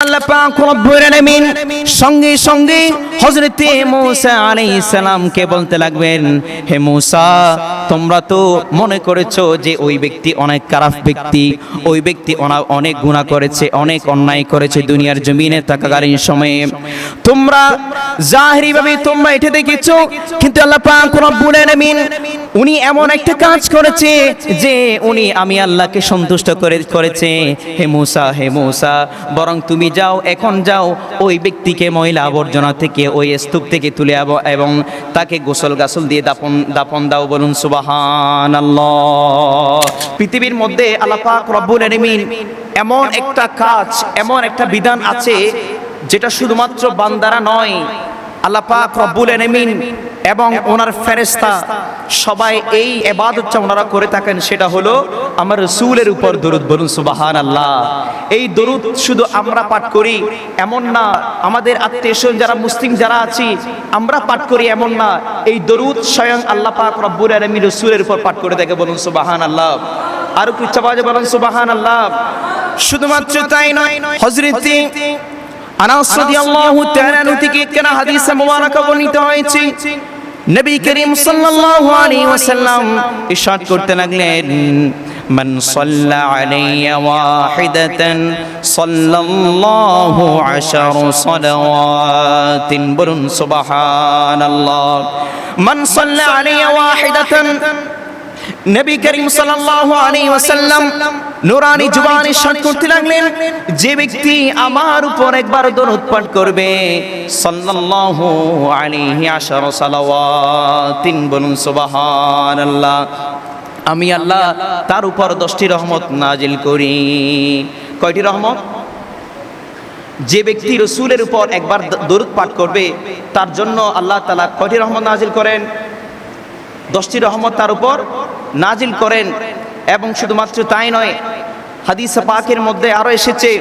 আল্লাহ পাক রব্বুল আলামিন সঙ্গে সঙ্গে হযরত মূসা আলাইহিস সালামকে বলতে লাগবেন, হে মূসা, তোমরা তো মনে করেছো যে ওই ব্যক্তি অনেক খারাপ ব্যক্তি, ওই ব্যক্তি অনেক গুনাহ করেছে, অনেক অন্যায় করেছে দুনিয়ার জমিনে থাকাকালীন সময়ে। তোমরা জাহিরি ভাবে তোমরা এটা দেখেছো, কিন্তু আল্লাহ পাক রব্বুল আলামিন উনি এমন একটা কাজ করেছে যে উনি আমি আল্লাহকে সন্তুষ্ট করেছে। হে মূসা, বরং তুমি যাও, এখন যাও, ওই ব্যক্তিকে ময়লা আবর্জনা থেকে ওই স্তূপ থেকে তুলে আবো এবং তাকে গোসল গাসল দিয়ে দাপন দাও। বলুন সুবহানাল্লাহ। পৃথিবীর মধ্যে আল্লাহ পাক রব্বুল আলামিন এমন একটা কাজ, এমন একটা বিধান আছে যেটা শুধুমাত্র বান্দারা নয়, আল্লাহ পাক রব্বুল আলামিন এবং ওনার ফেরেশতা সবাই এই ইবাদতটা ওনারা করে থাকেন। সেটা হলো আমার রাসূলের উপর দরুদ। বলুন সুবহানাল্লাহ। এই দরুদ শুধু আমরা পাঠ করি এমন না, আমাদের আত্মীয়স্বজন যারা মুসলিম যারা আছি আমরা পাঠ করি এমন না, এই দরুদ স্বয়ং আল্লাহ পাক রব্বুল আলামিন রাসূলের উপর পাঠ করে থাকে। বলুন সুবহানাল্লাহ। আর একটু ইচ্ছাবাজে বলুন সুবহানাল্লাহ। শুধুমাত্র তাই নয়, হযরত আনাস রাদিয়াল্লাহু তাআলা থেকে একখানা হাদিস মুবারাকা বর্ণিত হয়েছে। নবী করিম সাল্লাল্লাহু আলাইহি ওয়াসাল্লাম ইরশাদ করতে লাগলেন, মান সাল্লা আলাইয়া ওয়াহিদাতান সাল্লাল্লাহু আশারু সালাওয়াতিন। বলুন সুবহানাল্লাহ। মান সাল্লা আলাইয়া ওয়াহিদাতান, নবী করিম সাল্লাল্লাহু আলাইহি ওয়াসাল্লাম নূরানি জবানে ইরশাদ করতে লাগলেন, যে ব্যক্তি আমার উপর একবার দরুদ পাঠ করবে সাল্লাল্লাহু আলাইহি আশারু সালাওয়াতিন। বলুন সুবহানাল্লাহ। আমি আল্লাহ তার উপর 10টি রহমত নাজিল করি। কয়টি রহমত? যে ব্যক্তি রাসূলের উপর একবার দরুদ পাঠ করবে তার জন্য আল্লাহ তাআলা কয়টি রহমত নাজিল করেন? 10টি রহমত তার উপর নাজিল করেন। এবং শুধুমাত্র তাই নয়, হাদিসে পাকের মধ্যে আরো এসেছে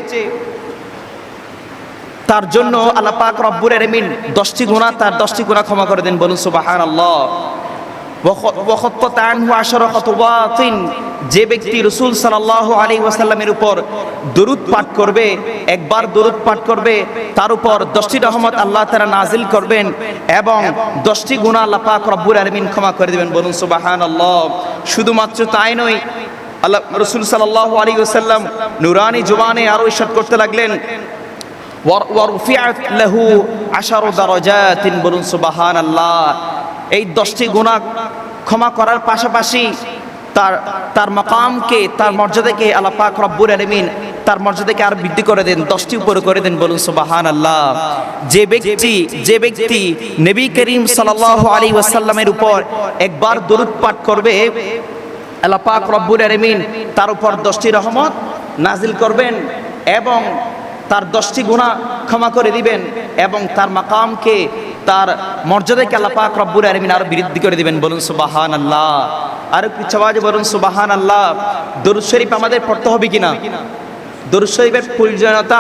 তার জন্য আল্লাহ পাক রব্বুল আলামিন 10টি গুনাহ, তার 10টি গুনাহ ক্ষমা করে দেন। বলুন সুবহানাল্লাহ। ওয়া খাত্তাত আনহু 10 খাতওয়াতিন, যে ব্যক্তি রাসূল সাল্লাল্লাহু আলাইহি ওয়াসাল্লামের উপর দরুদ পাঠ করবে, একবার দরুদ পাঠ করবে, তার উপর 10টি রহমত আল্লাহ তাআলা নাজিল করবেন এবং 10টি গুনাহ আল্লাহ পাক রব্বুল আলামিন ক্ষমা করে দিবেন। বলুন সুবহানাল্লাহ। শুধুমাত্র তাই নয়, আল্লাহ রাসূল সাল্লাল্লাহু আলাইহি ওয়াসাল্লাম নূরানি জবানে আরো ইরশাদ করতে লাগলেন, ওয়া রুফিআত লাহু 10 দারাজাতিন। বলুন সুবহানাল্লাহ। এই 10টি গুনাহ ক্ষমা করার পাশাপাশি তার মাকামকে, তার মর্যাদাকে আল্লাহ পাক রব্বুল আলামিন তার মর্যাদাকে আর বৃদ্ধি করে দেন, 10টি উপরে করে দেন। বলুন সুবহানাল্লাহ। যে ব্যক্তি নবী করিম সাল্লাল্লাহু আলাইহি ওয়াসাল্লামের উপর একবার দরুদ পাঠ করবে, আল্লাহ পাক রব্বুল আলামিন তার উপর 10টি রহমত নাজিল করবেন এবং তার 10টি গুনাহ ক্ষমা করে দিবেন এবং তার মাকামকে, তার মর্যাদাকে আল্লাহ পাক রব্বুল আলামিন আরো বৃদ্ধি করে দিবেন। বলুন সুবহানাল্লাহ। আর কিছু আওয়াজে বলুন সুবহানাল্লাহ। দরুদ শরীফ আমাদের পড়তে হবে কিনা? দরুদ শরীফের প্রয়োজনীয়তা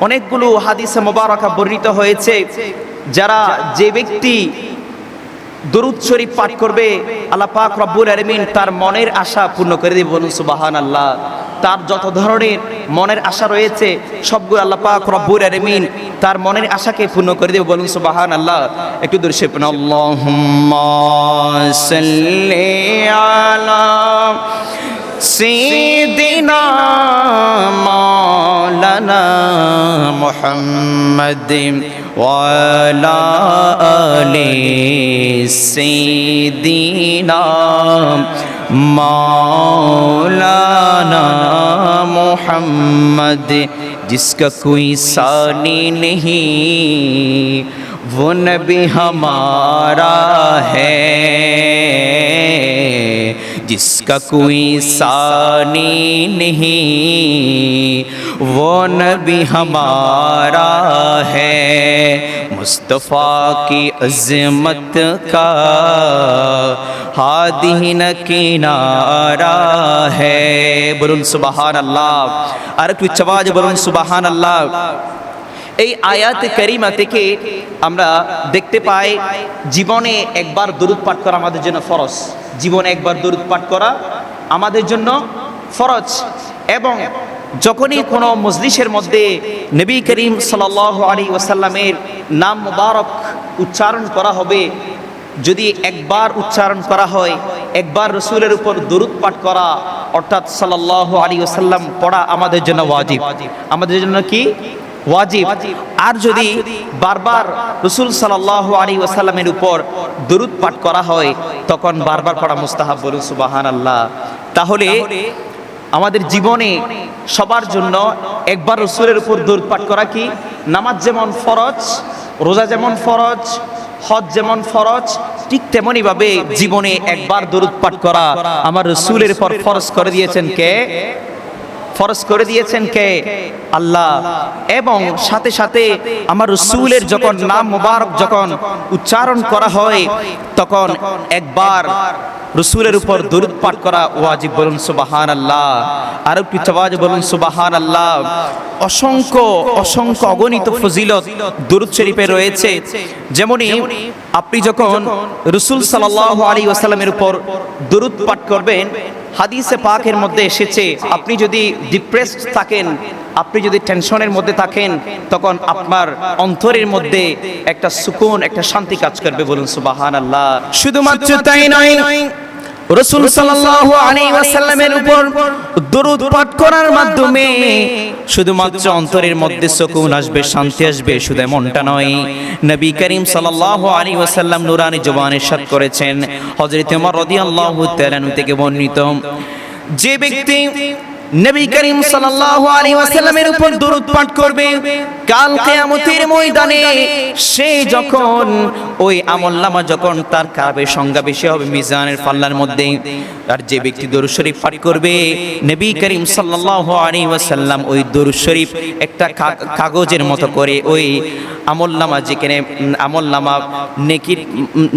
অনেকগুলো হাদিসে মুবারাকা বর্ণিত হয়েছে। যে ব্যক্তি দরুদ শরীফ পাঠ করবে আল্লাহ পাক রব্বুল আলামিন তার মনের আশা পূর্ণ করে দিবেন। বলুন সুবহানাল্লাহ। তার যত ধরনের মনের আশা রয়েছে সবগুলো আল্লাহ পাক রব্বুল আলামিন তার মনের আশাকে পূর্ণ করে দিবেন। বলুন সুবহানাল্লাহ। একটু দরুদ শরীফ পড়ুন। আল্লাহুম্মা সাল্লি আলা সাইয়্যিদিনা মাওলানা মুহাম্মাদিন ওয়া আলা আলি সাইয়্যিদিনা मौलाना मोहम्मद, जिसका कोई सानी नहीं वो नबी हमारा है, जिसका कोई सानी नहीं वो नबी हमारा है, मुस्तफ़ा की अज़मत का हादी न किनारा है। बोलुन सुबहान अल्लाह। আর একটু আওয়াজে বলুন সুবহান আল্লাহ। এই আয়াত কারিমা থেকে আমরা দেখতে পাই জীবনে একবার দরুদ পাঠ করা আমাদের জন্য ফরজ। জীবনে একবার দরুদ পাঠ করা আমাদের জন্য ফরজ এবং যখনই কোনো মজলিসের মধ্যে নবী করিম সাল্লাল্লাহু আলাইহি ওয়াসাল্লামের নাম মুবারক উচ্চারণ করা হবে, যদি একবার উচ্চারণ করা হয়, একবার রসুলের উপর দরুদ পাঠ করা অর্থাৎ সাল্লাল্লাহু আলাইহি ওয়াসাল্লাম পড়া আমাদের জন্য ওয়াজিব। আমাদের জন্য কি ওয়াজিব। আর যদি বারবার রসুল সাল্লাল্লাহু আলাইহি ওয়াসাল্লামের উপর দরুদ পাঠ করা হয়, তখন বারবার পড়া মুস্তাহাব। বলুন সুবহানাল্লাহ। তাহলে আমাদের জীবনে সবার জন্য একবার রসুলের উপর দরুদ পাঠ করা কি, নামাজ যেমন ফরজ, রোজা যেমন ফরজ, হজ যেমন ফরজ, ঠিক তেমনি ভাবে জীবনে একবার দরুদ পাঠ করা আমার রসুলের উপর ফরজ করে দিয়েছেন কে? ফরজ করে দিয়েছেন কে? আল্লাহ। এবং সাথে সাথে আমার রসুলের যখন নাম মুবারক যখন উচ্চারণ করা হয়, তখন একবার রসুলের উপর দরুদ পাঠ করা ওয়াজিব। বলুন সুবহানাল্লাহ। আর একটু আওয়াজে বলুন সুবহানাল্লাহ। অসংখ্য অসংখ্য অগণিত ফজিলত দরুদ শরীফে রয়েছে। যেমনি আপনি যখন রসুল সাল্লাল্লাহু আলাইহি ওয়াসাল্লামের উপর দরুদ পাঠ করবেন, হাদিসে পাকের মধ্যে এসেছে, আপনি যদি ডিপ্রেসড থাকেন, আপনি যদি টেনশনের মধ্যে থাকেন, তখন আপনার অন্তরের মধ্যে একটা সুকুন, একটা শান্তি কাজ করবে। বলুন সুবহানাল্লাহ। শুধুমাত্র তাই নয়, রাসূল সাল্লাল্লাহু আলাইহি ওয়াসাল্লামের উপর দরুদ পাঠ করার মাধ্যমে শুধুমাত্র অন্তরের মধ্যে সুকুন আসবে, শান্তি আসবে। শুধু এমনটা নয়, নবী করিম সাল্লাল্লাহু আলাইহি ওয়াসাল্লাম নুরানি জবানে ইরশাদ করেছেন, হযরত ওমর রাদিয়াল্লাহু তাআলা আনহু থেকে বর্ণিত, যে ব্যক্তি নবী করিম সাল্লাল্লাহু আলাইহি ওয়াসাল্লামের উপর দরুদ পাঠ করবে, কাল কিয়ামতের ময়দানে সে যখন ওই আমলনামা যখন তার কাবের সংখ্যা বেশি হবে মিজানের পাল্লার মধ্যে, আর যে ব্যক্তি দরুদ শরীফ পাঠ করবে, নবী করিম সাল্লাল্লাহু আলাইহি ওয়াসাল্লাম ওই দরুদ শরীফ একটা কাগজের মতো করে ওই আমলনামা যেখানে আমলনামা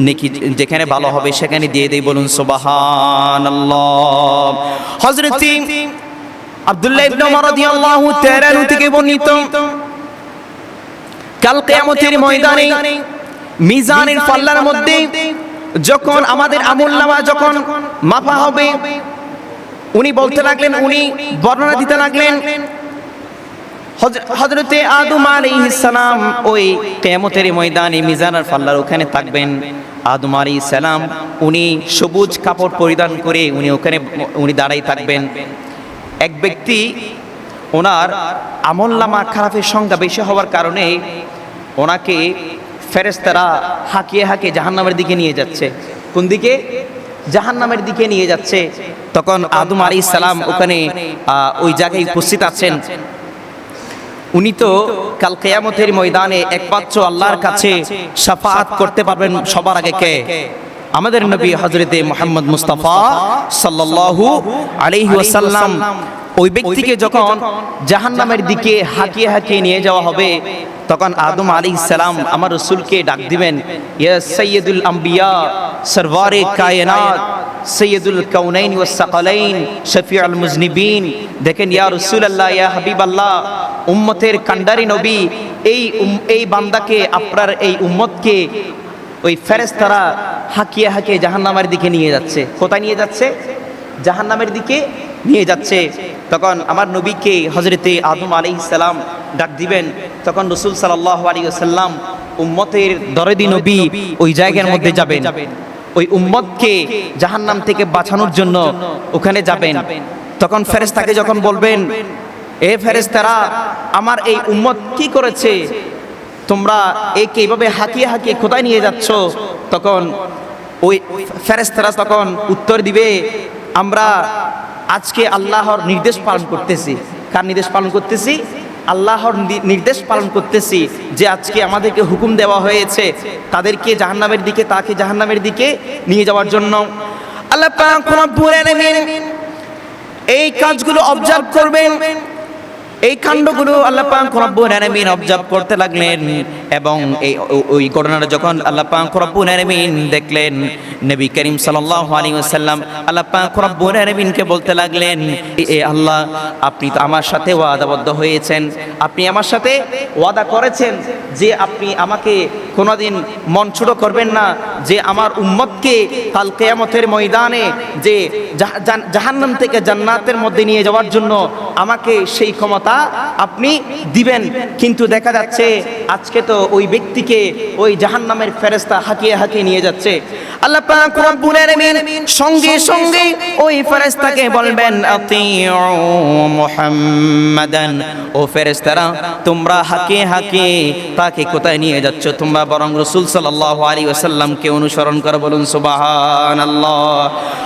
নেকি যেখানে ভালো হবে সেখানে দিয়ে দেয়। বলুন সুবহানাল্লাহ। হযরত আব্দুল্লাহ ইবনে ওমর রাদিয়াল্লাহু তাআলা আনহু থেকে বর্ণিত, কাল কিয়ামতের ময়দানে মিজানের পাল্লার মধ্যে যখন আমাদের আমলনামা যখন মাপা হবে, উনি বলতে লাগলেন, উনি বর্ণনা দিতে লাগলেন, হযরতে আদম আলাইহিস সালাম ওই কিয়ামতের ময়দানে মিজানের পাল্লার ওখানে থাকবেন। আদম আলাইহিস সালাম উনি সবুজ কাপড় পরিধান করে উনি দাঁড়াই থাকবেন। এক ব্যক্তি ওনার আমলনামা খারাপের সংখ্যা বেশি হওয়ার কারণে ওনাকে ফেরেশতারা হাঁকিয়ে হাঁকিয়ে জাহান্নামের দিকে নিয়ে যাচ্ছে। কোন দিকে? জাহান্নামের দিকে নিয়ে যাচ্ছে। তখন আদম আলাইহিস সালাম ওখানে ওই জায়গায় উপস্থিত আছেন। উনি তো কাল কিয়ামতের ময়দানে একমাত্র আল্লাহর কাছে শাফাআত করতে পারবেন সবার আগে কে? আমাদের নবী হযরতে মুহাম্মদ মুস্তাফা সাল্লাল্লাহু আলাইহি ওয়াসাল্লাম। ওই ব্যক্তিকে যখন জাহান্নামের দিকে হাঁকিয়ে হাঁকিয়ে নিয়ে যাওয়া হবে, তখন আদম আলাইহিস সালাম আমার রাসূলকে ডাক দিবেন, ইয়া সাইয়্যিদুল আম্বিয়া, সরওয়ারে কায়নাত, সাইয়্যিদুল কাউনাইন ওয়াস সাকালাইন, শফিউল মুজনিবিন। দেখেন, ইয়া রাসূলুল্লাহ, ইয়া হাবিবাল্লাহ, উম্মতের কান্ডারি নবী, এই বান্দাকে, আপনার এই উম্মতকে ওই ফেরেশতারা হাঁকিয়ে হাঁকিয়ে জাহান্নামের দিকে নিয়ে যাচ্ছে। কোথায় নিয়ে যাচ্ছে? জাহান্নামের দিকে নিয়ে যাচ্ছে। তখন আমার নবীকে হযরতে আদম আলাইহিস সালাম ডাক দিবেন। তখন রাসূল সাল্লাল্লাহু আলাইহি ওয়াসাল্লাম উম্মতের দরদি নবী ওই জায়গার মধ্যে যাবেন, ওই উম্মতকে জাহান্নাম থেকে বাঁচানোর জন্য ওখানে যাবেন। তখন ফেরেশতাকে যখন বলবেন, এ ফেরেশতারা, আমার এই উম্মত কি করেছে, তোমরা একে এইভাবে হাঁকিয়ে হাঁকিয়ে কোথায় নিয়ে যাচ্ছ? তখন ওই ফেরেশতারা তখন উত্তর দিবে, আমরা আজকে আল্লাহর নির্দেশ পালন করতেছি। কার নির্দেশ পালন করতেছি? আল্লাহর নির্দেশ পালন করতেছি, যে আজকে আমাদেরকে হুকুম দেওয়া হয়েছে তাদেরকে জাহান্নামের দিকে, তাকে জাহান্নামের দিকে নিয়ে যাওয়ার জন্য। আল্লাহ পাক রব্বুল আলামিন এই কাজগুলো অবজার্ভ করবেন, এই কাণ্ডগুলো আল্লাহ পাক রব্বুল আলামিন অবজার্ভ করতে লাগলেন। এবং ওই ঘটনাটা যখন আল্লাহ পাক রব্বুল আলামিন দেখলেন, নবী করিম সাল্লাল্লাহু আলাইহি ওয়াসাল্লাম আল্লাহ পাক রব্বুল আলামিনকে বলতে লাগলেন, এ আল্লাহ, আপনি তো আমার সাথে ওয়াদাবদ্ধ হয়েছেন, আপনি আমার সাথে ওয়াদা করেছেন যে আপনি আমাকে কোনোদিন মন ছোট করবেন না, যে আমার উম্মতকে কাল কিয়ামতের ময়দানে যে জাহান্নাম থেকে জান্নাতের মধ্যে নিয়ে যাওয়ার জন্য আমাকে সেই ক্ষমতা আপনি দিবেন। কিন্তু দেখা যাচ্ছে আজকে তো ওই ব্যক্তিকে ওই জাহান্নামের ফেরেশতা হাঁকিয়ে হাঁকিয়ে নিয়ে যাচ্ছে। আল্লাহ পাক রব্বুল আলামিন সঙ্গে সঙ্গে ওই ফেরেশতাকে বলবেন, আতিউ মুহাম্মাদান, ও ফেরেশতারা তোমরা হাঁকিয়ে হাঁকিয়ে তাকে কোথায় নিয়ে যাচ্ছ? তোমরা বরং রাসূল সাল্লাল্লাহু আলাইহি ওয়াসাল্লামকে অনুসরণ করো। বলুন সুবহানাল্লাহ।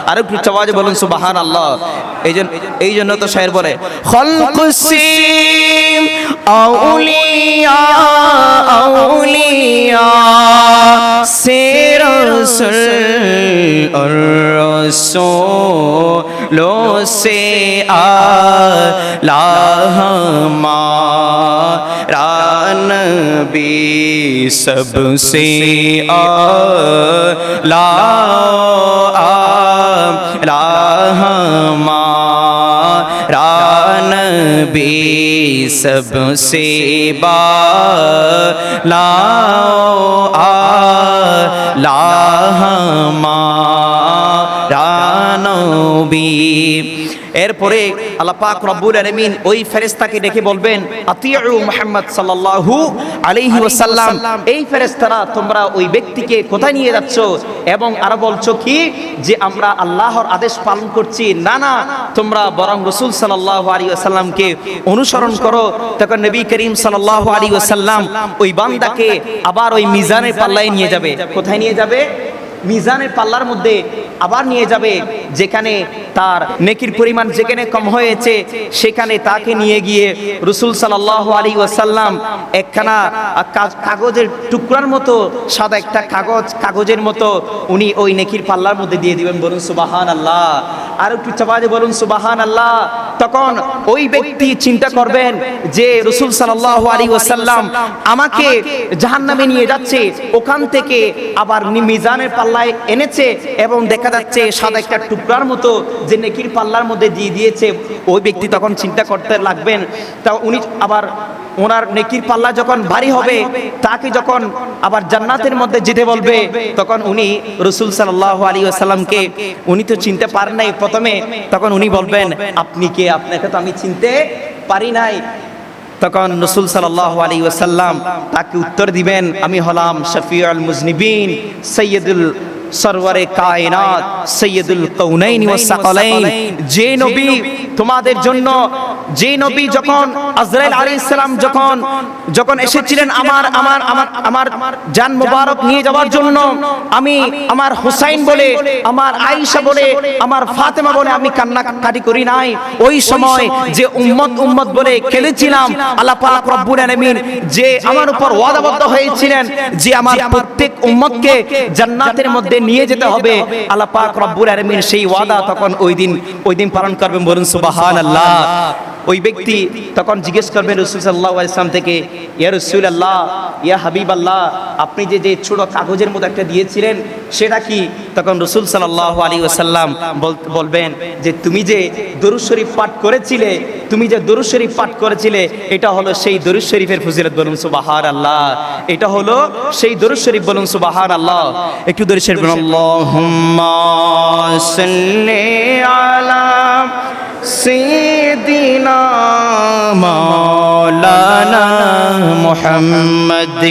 আর একটু আওয়াজে বলুন সুবহানাল্লাহ। এই জন্য তো শায়ের বলে, খলকুসিম আউলিয়া আউলিয়া সে রসুল আর রসূলো সে আলা हमारा नबी सबसे आला हमारा नबी सबसे बाला आला हमारा नबी। এরপরে আল্লাহ পাক রব্বুল আলামিন ওই ফেরেশতাকে ডেকে বলবেন, আতিউ মুহাম্মদ সাল্লাল্লাহু আলাইহি ওয়াসাল্লাম, এই ফেরেশতারা তোমরা ওই ব্যক্তিকে কোথায় নিয়ে যাচ্ছ এবং আরো বলছো কি যে আমরা আল্লাহর আদেশ পালন করছি? না না, তোমরা বরং রাসূল সাল্লাল্লাহু আলাইহি ওয়াসাল্লামকে অনুসরণ করো। তখন নবী করিম সাল্লাল্লাহু আলাইহি ওয়াসাল্লাম ওই বান্দাকে আবার ওই মিজানের পাল্লায় নিয়ে যাবে। কোথায় নিয়ে যাবে? মিজানের পাল্লার মধ্যে আবার নিয়ে যাবে, যেখানে তার নেকির পরিমাণ যেখানে কম হয়েছে সেখানে তাকে নিয়ে গিয়ে রাসূল সাল্লাল্লাহু আলাইহি ওয়াসাল্লাম একখানা কাগজের টুকরার মতো, সাদা একটা কাগজের মতো উনি ওই নেকির পাল্লার মধ্যে দিয়ে দিবেন। বলুন সুবহানাল্লাহ। আর একটু চাপাতে বলুন সুবহানাল্লাহ। তখন ওই ব্যক্তি চিন্তা করবেন যে রাসূল সাল্লাল্লাহু আলাইহি ওয়াসাল্লাম আমাকে জাহান্নামে নিয়ে যাচ্ছে, ওখান থেকে আবার মিজানের পাল্লায় এনেছে এবং দেখা যাচ্ছে সাদা একটা টুকরার মতো যে নেকির পাল্লার মধ্যে দিয়ে দিয়েছে। ওই ব্যক্তি তখন চিন্তা করতে লাগবেন, তা উনি আবার ওনার নেকির পাল্লা যখন ভারী হবে, তাকে যখন আবার জান্নাতের মধ্যে যেতে বলবে, তখন উনি রাসূল সাল্লাল্লাহু আলাইহি ওয়াসাল্লামকে উনি তো চিনতে পারেন নাই প্রথমে, তখন উনি বলবেন, আপনি কে? আপনাকে তো আমি চিনতে পারি নাই। তখন রাসূল সাল্লাল্লাহু আলাইহি ওয়াসাল্লাম তাকে উত্তর দিবেন, আমি হলাম শফিউল মুজনিবিন, সাইয়্যিদুল সরওয়ারে কায়নাত, সাইয়্যিদুল কাউনাইন ওয়াস সাকালাইন। যে নবী তোমাদের জন্য, যে নবী যখন আজরাইল আলাইহিস সালাম যখন এসেছিলেন আমার জান মুবারক নিয়ে যাওয়ার জন্য, আমি আমার হুসাইন বলে, আমার আয়েশা বলে, আমার ফাতেমা বলে আমি কান্নাকাটি করি নাই। ওই সময় যে উম্মত বলে খেলেছিলাম, আল্লাহ পাক রব্বুল আলামিন যে আমার উপর ওয়াদাবদ্ধ হয়েছিলেন যে আমার প্রত্যেক উম্মতকে জান্নাতের মধ্যে নিয়ে যেতে হবে, আল্লাহ পাক রব্বুল আলামিন সেই ওয়াদা তখন ওই দিন পালন করবেন। বলুন সুবহানাল্লাহ। ওই ব্যক্তি তখন জিজ্ঞেস করবেন রাসূল সাল্লাল্লাহু আলাইহি ওয়াসাল্লাম থেকে, ইয়া রাসূলুল্লাহ, ইয়া হাবিবাল্লাহ, আপনি যে ছোট কাগজের মধ্যে একটা দিয়েছিলেন সেটা কি? তখন রাসূল সাল্লাল্লাহু আলাইহি ওয়াসাল্লাম বলবেন যে তুমি যে দরুদ শরীফ পাঠ করেছিলে, এটা হলো সেই দরুদ শরীফের ফজিলত। বলুন সুবহানাল্লাহ। এটা হলো সেই দরুদ শরীফ। বলুন সুবহানাল্লাহ। একটু দরুদ শরীফ বলুন। আল্লাহুম্মা সাল্লি আলা সাইয়্যিদিনা মাওলানা মুহাম্মাদ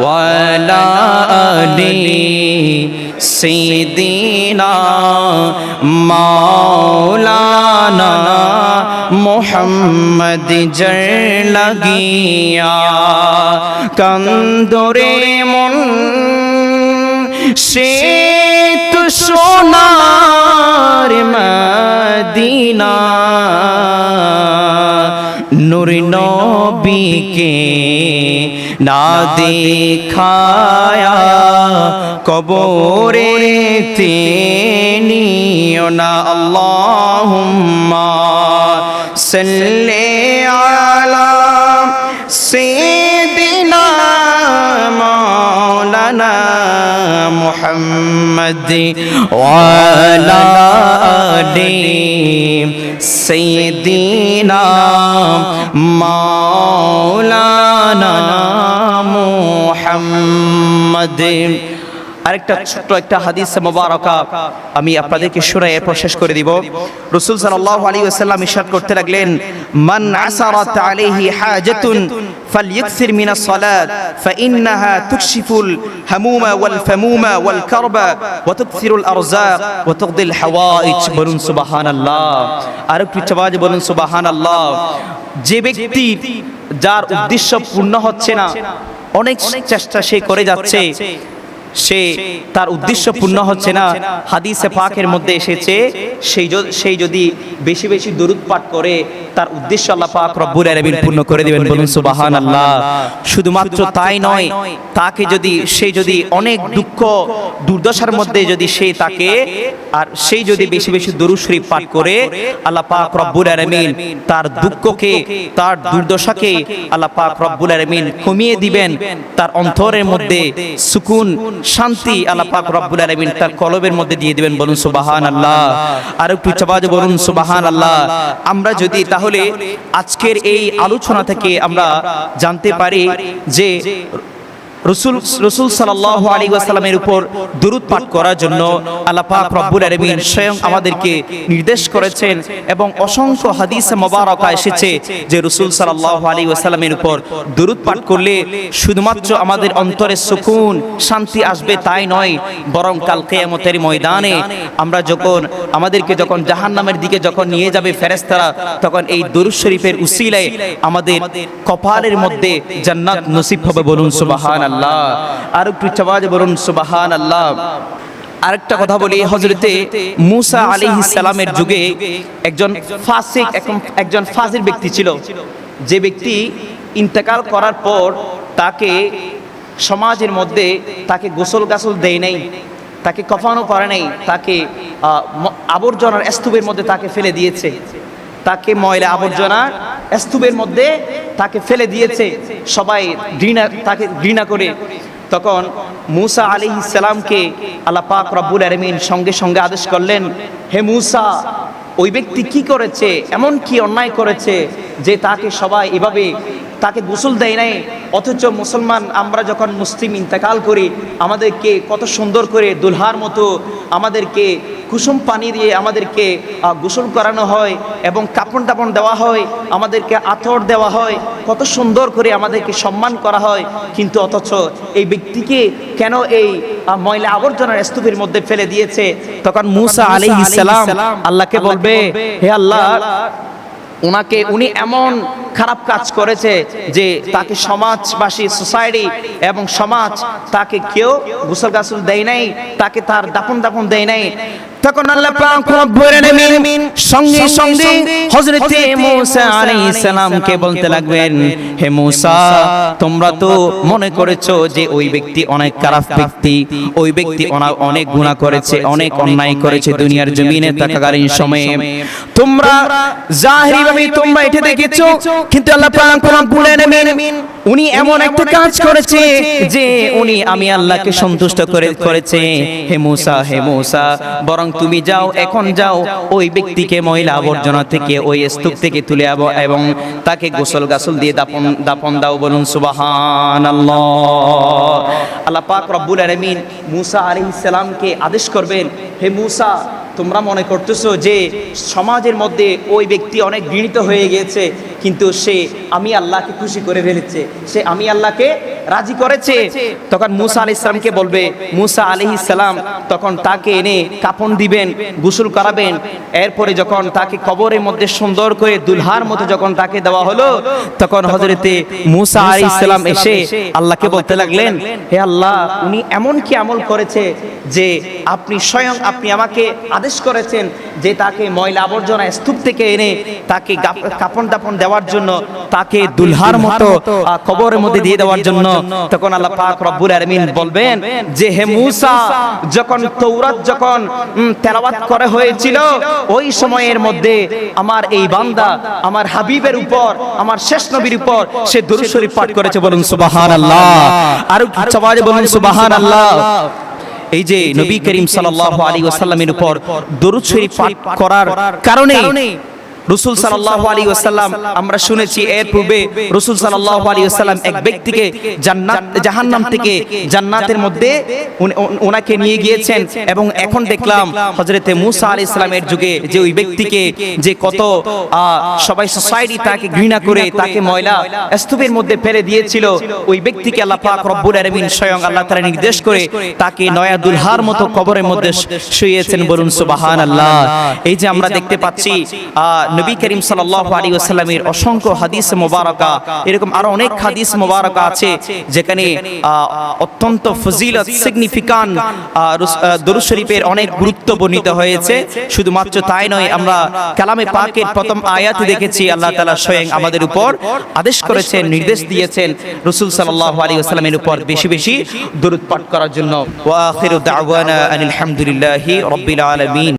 ওয়া আলা আলি সাইয়্যিদিনা মাওলানা মুহাম্মদ জর লাগিয়া কান্দরে মন সে তো সোনার মদিনা নূর নবীকে না দেখায়া কবরেতে নিও না। আল্লাহুম্মা সাল্লি আলা সাইয়্যিদিনা محمد وعلى آل سيدنا مولانا محمد। আরেকটা ছোট্ট একটা হাদিস মুবারাকা আমি আপনাদেরকে শোনায় এরপর শেষ করে দিব। রাসূল সাল্লাল্লাহু আলাইহি ওয়াসাল্লাম ইরশাদ করতে লাগলেন, মান আসারাত আলাইহি হাজাতুন ফালইকসির মিনাস সালাত ফাইন্নাহা তুকশিফুল হামুমা ওয়াল ফামুমা ওয়াল কারবা ওয়া তুকসিরুল আরযাক ওয়া তুকদিল হাওয়াইজ। বলুন সুবহানাল্লাহ। আর একটু আওয়াজে বলুন সুবহানাল্লাহ। যে ব্যক্তি যার উদ্দেশ্য পূর্ণ হচ্ছে না, অনেক চেষ্টা সে করে যাচ্ছে, সে তার উদ্দেশ্য পূর্ণ হচ্ছে না, হাদিসে পাকের মধ্যে এসেছে সেই যদি বেশি বেশি দরুদ পাঠ করে তার উদ্দেশ্য আল্লাহ পাক রব্বুল আলামিন পূর্ণ করে দিবেন। বলুন সুবহানাল্লাহ। শুধুমাত্র তাই নয়, তাকে যদি অনেক দুঃখ দুর্দশার মধ্যে যদি সেই যদি বেশি বেশি দরুদ শরীফ পাঠ করে, আল্লাহ পাক রব্বুল আলামিন তার দুঃখকে তার দুর্দশাকে আল্লাহ পাক রব্বুল আলামিন কমিয়ে দিবেন। তার অন্তরের মধ্যে সুকুন শান্তি আল্লাহ পাক রব্বুল আলামিন তার কলবের মধ্যে দিয়ে দিবেন। বলুন সুবহানাল্লাহ। আর একটু আওয়াজে বলুন সুবহানাল্লাহ। আমরা যদি তাহলে আজকের এই আলোচনা থেকে আমরা জানতে পারি যে রাসূল সাল্লাল্লাহু আলাইহি ওয়াসাল্লামের উপর দরুদ পাঠ করার জন্য আল্লাহ পাক রব্বুল আলামিন স্বয়ং আমাদেরকে নির্দেশ করেছেন এবং অসংখ্য হাদিসে মুবারাকা এসেছে যে রাসূল সাল্লাল্লাহু আলাইহি ওয়াসাল্লামের উপর দরুদ পাঠ করলে শুধুমাত্র আমাদের অন্তরে সুকুন শান্তি আসবে তাই নয়, বরং কাল কিয়ামতের ময়দানে আমাদেরকে যখন জাহান্নামের দিকে যখন নিয়ে যাবে ফেরেশতারা, তখন এই দরুদ শরীফের উসিলায় আমাদের কপালের মধ্যে জান্নাত নসিব হবে। বলুন সুবহানাল্লাহ। আর একটু আওয়াজে বলুন সুবহানাল্লাহ। আরেকটা কথা বলি, হযরতে মূসা আলাইহিস সালামের যুগে একজন ফাজিল ব্যক্তি ছিল, যে ব্যক্তি ইন্তেকাল করার পর তাকে সমাজের মধ্যে তাকে গোসল দেয় নাই, তাকে কফানও করে নাই, তাকে আবর্জনার স্তূপের মধ্যে তাকে ফেলে দিয়েছে, তাকে ময়লা আবর্জনার স্তূপের মধ্যে তাকে ফেলে দিয়েছে। সবাই তাকে ঘৃণা করে। তখন মূসা আলাইহিস সালামকে আল্লাহ পাক রব্বুল আলামিন সঙ্গে সঙ্গে আদেশ করলেন, হে মূসা, ওই ব্যক্তি কি করেছে, এমন কি অন্যায় করেছে যে তাকে সবাই এভাবে তাকে গোসল দেয় নাই? অথচ মুসলমান আমরা যখন মুসলিম ইন্তেকাল করি আমাদেরকে কত সুন্দর করে দুলহার মতো আমাদেরকে কুসুম পানি দিয়ে আমাদেরকে গোসল করানো হয় এবং কাপড় টাপন দেওয়া হয়, আমাদেরকে আতর দেওয়া হয়, কত সুন্দর করে আমাদেরকে সম্মান করা হয়। কিন্তু অথচ এই ব্যক্তিকে কেন এই ময়লা আবর্জনার স্তূপের মধ্যে ফেলে দিয়েছে? তখন মূসা আলাইহিস সালাম আল্লাহকে বলবে, হে আল্লাহ, উনি এমন খারাপ কাজ করেছে যে তাকে সমাজবাসী সোসাইটি এবং সমাজ তাকে কেউ গোসল দেয় নাই, তাকে তার দাফন দেয় নাই। তখন আল্লাহ পাক রব্বুল আলামিন সঙ্গে সঙ্গে হযরত মূসা আলাইহিস সালামকে বলতে লাগবেন, হে মূসা, তোমরা তো মনে করেছো যে ওই ব্যক্তি অনেক খারাপ ব্যক্তি, ওই ব্যক্তি অনেক গুনাহ করেছে, অনেক অন্যায় করেছে দুনিয়ার জমিনে থাকাকালীন সময়ে। তোমরা জাহিরিভাবে তোমরা এটা দেখেছো, কিন্তু আল্লাহ পাক রব্বুল আলামিন উনি এমন একটা কাজ করেছে যে আমি আল্লাহকে সন্তুষ্ট করেছে। হে মূসা, বরং তুমি যাও, এখন যাও, ওই ব্যক্তিকে ময়লা আবর্জনা থেকে ওই স্তূপ থেকে তুলে আবো এবং তাকে গোসল দিয়ে দাফন দাও। বলুন সুবহানাল্লাহ। আল্লাহ পাক রব্বুল আলামিন মূসা আলাইহিস সালামকে আদেশ করবেন, হে মূসা, তোমরা মনে করতেছো যে সমাজের মধ্যে ওই ব্যক্তি অনেক ঘৃণিত হয়ে গিয়েছে, কিন্তু সে আমি আল্লাহকে খুশি করে ফেলেছে, সে আমি আল্লাহকে রাজি করেছে। তখন মূসা আলাইহিস সালামকে বলবে, মূসা আলাইহিস সালাম তখন তাকে এনে কাফন দিবেন, গোসল করাবেন। এরপরে যখন তাকে কবরের মধ্যে সুন্দর করে দুলহার মতো যখন তাকে দেওয়া হলো, তখন হযরতে মূসা আলাইহিস সালাম এসে আল্লাহকে বলতে লাগলেন, হে আল্লাহ, উনি এমন কি আমল করেছে যে স্বয়ং আপনি আমাকে আদেশ করেছেন যে তাকে ময়লা আবর্জনা স্তূপ থেকে এনে তাকে কাফন দাফন দেওয়ার জন্য, তাকে দুলহার মতো কবরের মধ্যে দিয়ে দেওয়ার জন্য। তখন আল্লাহ পাক রব্বুল আলামিন বলবেন যে, হে মূসা, যখন তাওরাত তেলাওয়াত করা হয়েছিল ওই সময়ের মধ্যে আমার এই বান্দা আমার হাবিবের উপর, আমার শেষ নবীর উপর সে দরুদ শরীফ পাঠ করেছে। বলুন সুবহানাল্লাহ। আর আওয়াজে বলুন সুবহানাল্লাহ। এই যে নবী করিম সাল্লাল্লাহু আলাইহি ওয়াসাল্লামের উপর দরুদ শরীফ পাঠ করার কারণে রাসূল সাল্লাল্লাহু আলাইহি ওয়াসাল্লাম আমরা শুনেছি এর পূর্বে রাসূল সাল্লাল্লাহু আলাইহি ওয়াসাল্লাম এক ব্যক্তিকে জাহান্নাম থেকে জান্নাতের মধ্যে ওনাকে নিয়ে গিয়েছেন এবং এখন দেখলাম হযরতে মূসা আলাইহিস সালামের যুগে যে ওই ব্যক্তিকে যে কত সবাই সোসাইটি তাকে ঘৃণা করে তাকে ময়লা স্তূপের মধ্যে ফেলে দিয়েছিল, ওই ব্যক্তিকে আল্লাহ পাক রব্বুল আলামিন স্বয়ং আল্লাহ তাআলা নির্দেশ করে তাকে নয়া দুলহার মতো কবরের মধ্যে শুইয়েছেন। বলুন সুবহানাল্লাহ। এই যে আমরা দেখতে পাচ্ছি নবী করিম সাল্লাল্লাহু আলাইহি ওয়াসাল্লামের অসংখ্য হাদিস মোবারকা, এরকম আরো অনেক হাদিস মোবারকা আছে যেখানে অত্যন্ত ফজিলত সিগনিফিক্যান্ট দরুদ শরীফের অনেক গুরুত্ব বর্ণিত হয়েছে। শুধুমাত্র তাই নয়, আমরা কালামে পাকের প্রথম আয়াতে দেখেছি আল্লাহ তাআলা স্বয়ং আমাদের উপর আদেশ করেছেন, নির্দেশ দিয়েছেন রাসূল সাল্লাল্লাহু আলাইহি ওয়াসাল্লামের উপর বেশি বেশি দরুদ পাঠ করার জন্য। ওয়া আখিরু দাওয়ানা আনিল হামদুলিল্লাহি রাব্বিল আলামিন।